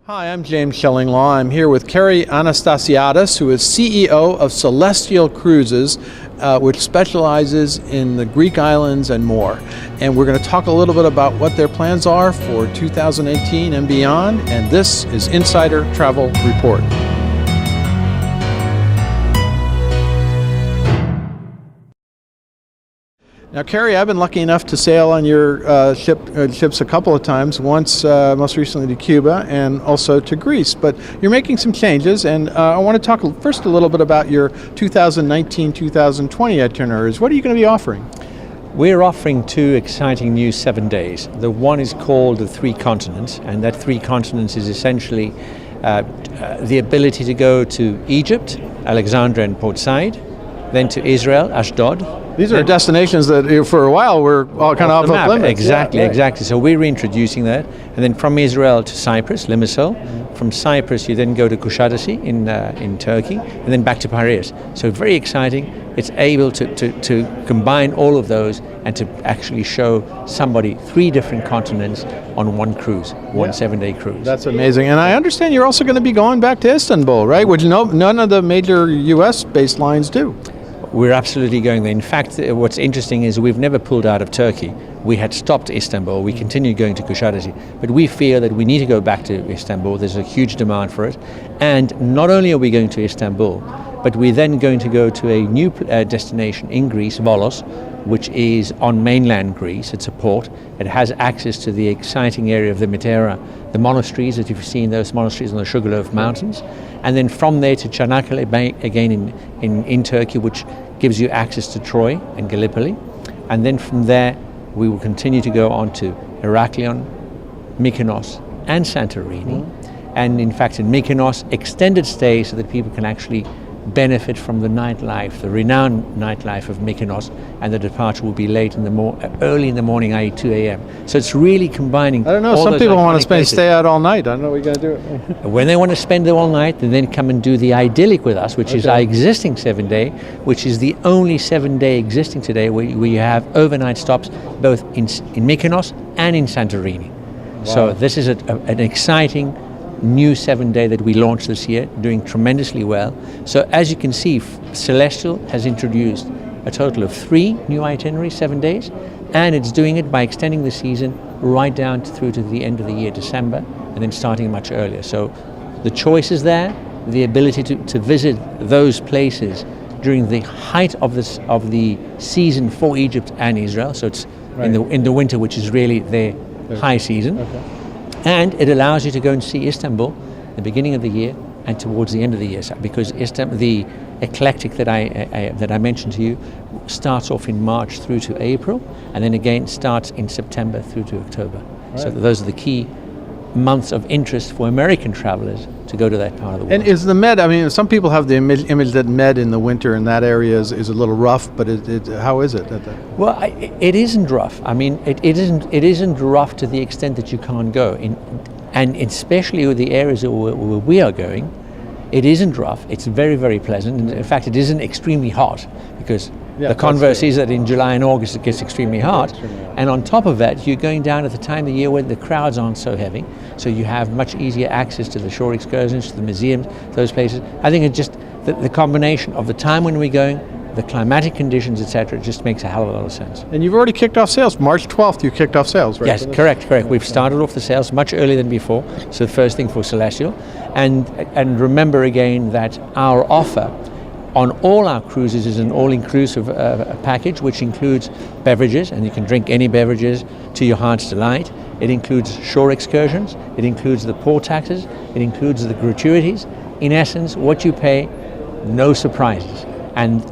Hi, I'm James Shillinglaw. I'm here with Kerry Anastassiadis, who is CEO of Celestyal Cruises, which specializes in the Greek islands and more. And we're going to talk a little bit about what their plans are for 2018 and beyond. And this is Insider Travel Report. Now, Kerry, I've been lucky enough to sail on your ships a couple of times, once most recently to Cuba and also to Greece. But you're making some changes, and I want to talk first a little bit about your 2019-2020 itineraries. What are you going to be offering? We're offering two exciting new 7 days. The one is called the Three Continents, and that Three Continents is essentially the ability to go to Egypt, Alexandria and Port Said, then to Israel, Ashdod. These are destinations that for a while were all kind of off limits. Exactly, yeah, right. exactly. So we're reintroducing that. And then from Israel to Cyprus, Limassol. Mm-hmm. From Cyprus, you then go to Kuşadası in Turkey, and then back to Piraeus. So very exciting. It's able to combine all of those and to actually show somebody three different continents on one cruise, one 7-day cruise. That's amazing. And I understand you're also going to be going back to Istanbul, right? Which none of the major U.S.-based lines do. We're absolutely going there. In fact, what's interesting is we've never pulled out of Turkey. We had stopped Istanbul. We continued going to Kuşadası. But we feel that we need to go back to Istanbul. There's a huge demand for it. And not only are we going to Istanbul, but we're then going to go to a new destination in Greece, Volos, which is on mainland Greece. It's a port. It has access to the exciting area of the Mitera, the monasteries that you've seen, those monasteries on the Sugarloaf Mountains. And then from there to Çanakkale, again in Turkey, which gives you access to Troy and Gallipoli. And then from there, we will continue to go on to Heraklion, Mykonos, and Santorini. Mm-hmm. And in fact, in Mykonos, extended stay so that people can actually benefit from the nightlife, the renowned nightlife of Mykonos, and the departure will be early in the morning, i.e. 2 a.m. So it's really combining. I don't know, some people want to stay out all night. I don't know what you're going to do. When they want to spend it all night, they then come and do the idyllic with us, which is our existing 7-day, which is the only 7-day existing today where you have overnight stops both in Mykonos and in Santorini. Wow. So this is an exciting new 7-day that we launched this year, doing tremendously well. So as you can see, Celestyal has introduced a total of 3 new itineraries, 7 days, and it's doing it by extending the season right down through to the end of the year, December, and then starting much earlier. So the choice is there, the ability to visit those places during the height of the season for Egypt and Israel. So it's right in the winter, which is really their high season. Okay. And it allows you to go and see Istanbul at the beginning of the year and towards the end of the year, because the eclectic that I mentioned to you starts off in March through to April, and then again starts in September through to October. Right. So those are the key months of interest for American travelers to go to that part of the world. And is the Med, I mean, some people have the image that Med in the winter in that area is a little rough, but how is it? Well, it isn't rough. I mean, it isn't rough to the extent that you can't go. And especially with the areas where we are going, it isn't rough. It's very, very pleasant. And in fact, it isn't extremely hot, because the converse is that in July and August it gets extremely hot. And on top of that, you're going down at the time of the year when the crowds aren't so heavy. So you have much easier access to the shore excursions, to the museums, those places. I think it's just the combination of the time when we're going, the climatic conditions, etc., just makes a hell of a lot of sense. And you've already kicked off sales. March 12th, you kicked off sales, right? Yes, correct. We've started off the sales much earlier than before. So the first thing for Celestyal. And remember again that our offer on all our cruises is an all-inclusive package, which includes beverages, and you can drink any beverages to your heart's delight. It includes shore excursions. It includes the port taxes. It includes the gratuities. In essence, what you pay, no surprises. And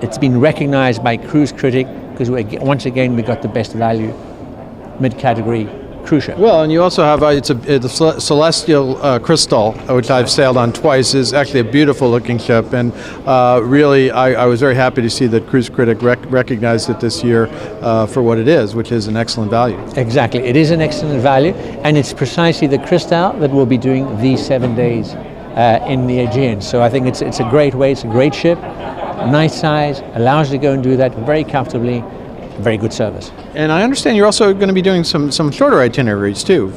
it's been recognized by Cruise Critic, because once again we got the best value mid-category cruise ship. Well, and you also have the Celestyal Crystal, which I've sailed on twice, is actually a beautiful looking ship, and really I was very happy to see that Cruise Critic recognized it this year for what it is, which is an excellent value. Exactly, it is an excellent value, and it's precisely the Crystal that will be doing these 7 days in the Aegean. So I think it's a great way, it's a great ship, nice size, allows you to go and do that very comfortably, very good service. And I understand you're also going to be doing some shorter itineraries too.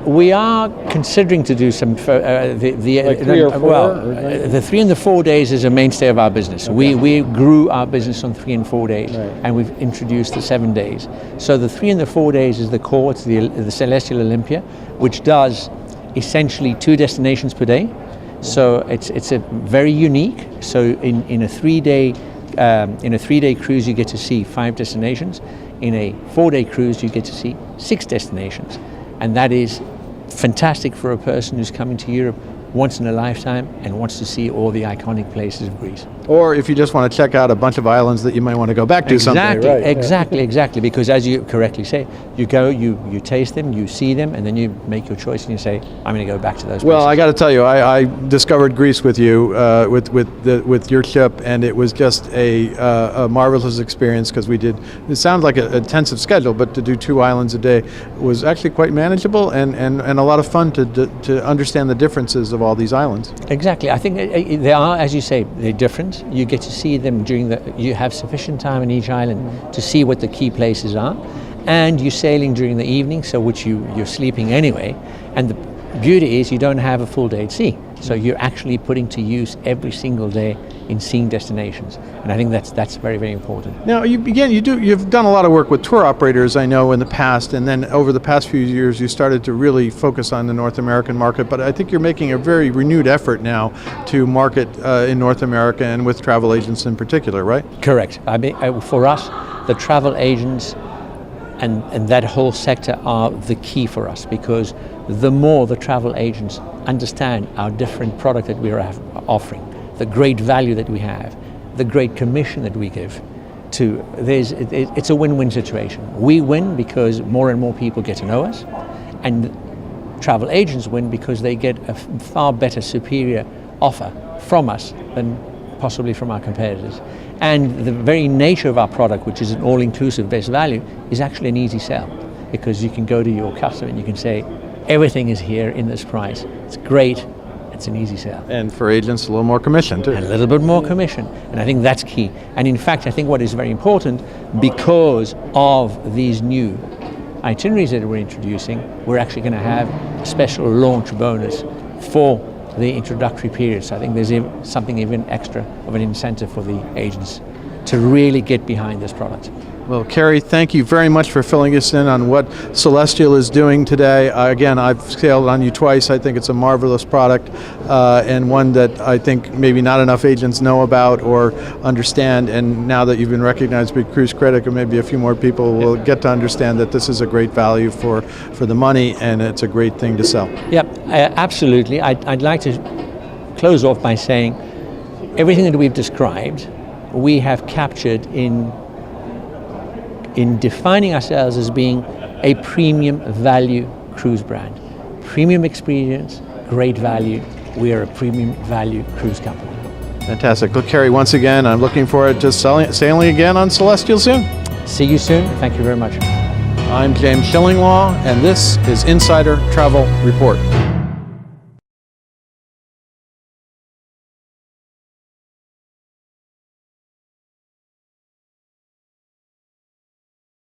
We are considering to do some Like 3 or 4? The 3 and the 4 days is a mainstay of our business. Okay. We grew our business on 3 and 4 days, Right. and we've introduced the 7 days. So the 3 and the 4 days is the core. It's the Celestial Olympia, which does essentially 2 destinations per day. So it's a very unique. So in a 3-day cruise, you get to see 5 destinations. In a 4-day cruise, you get to see 6 destinations, and that is fantastic for a person who's coming to Europe once in a lifetime and wants to see all the iconic places of Greece. Or if you just want to check out a bunch of islands that you might want to go back to someday, right? Exactly. Because as you correctly say, you go, you taste them, you see them, and then you make your choice and you say, I'm going to go back to those places. Well, I got to tell you, I discovered Greece with you, with your ship, and it was just a marvelous experience because we did. It sounds like an intensive schedule, but to do 2 islands a day was actually quite manageable and a lot of fun to understand the differences of all these islands. Exactly. I think they are, as you say, they're different. You get to see them you have sufficient time in each island to see what the key places are, and you're sailing during the evening, so which you're sleeping anyway, and the beauty is you don't have a full day at sea, so you're actually putting to use every single day in seeing destinations, and I think that's very, very important. Now, you've done a lot of work with tour operators, I know, in the past, and then over the past few years, you started to really focus on the North American market. But I think you're making a very renewed effort now to market in North America and with travel agents in particular, right? Correct. I mean, for us, the travel agents and that whole sector are the key for us, because the more the travel agents understand our different product that we are offering, the great value that we have, the great commission that we give it's a win-win situation. We win because more and more people get to know us, and travel agents win because they get a far better, superior offer from us than possibly from our competitors. And the very nature of our product, which is an all-inclusive best value, is actually an easy sell, because you can go to your customer and you can say, everything is here in this price. It's great. It's an easy sale. And for agents, a little more commission too. A little bit more commission. And I think that's key. And in fact, I think what is very important, because of these new itineraries that we're introducing, we're actually going to have a special launch bonus for the introductory period. So I think there's something even extra of an incentive for the agents to really get behind this product. Well, Kerry, thank you very much for filling us in on what Celestial is doing today. Again, I've sailed on you twice. I think it's a marvelous product and one that I think maybe not enough agents know about or understand. And now that you've been recognized by Cruise Critic, and maybe a few more people will get to understand that this is a great value for the money, and it's a great thing to sell. Yep, absolutely. I'd like to close off by saying everything that we've described, we have captured in defining ourselves as being a premium value cruise brand. Premium experience, great value. We are a premium value cruise company. Fantastic. Look, Kerry, once again, I'm looking forward to sailing again on Celestial soon. See you soon. Thank you very much. I'm James Shillinglaw, and this is Insider Travel Report.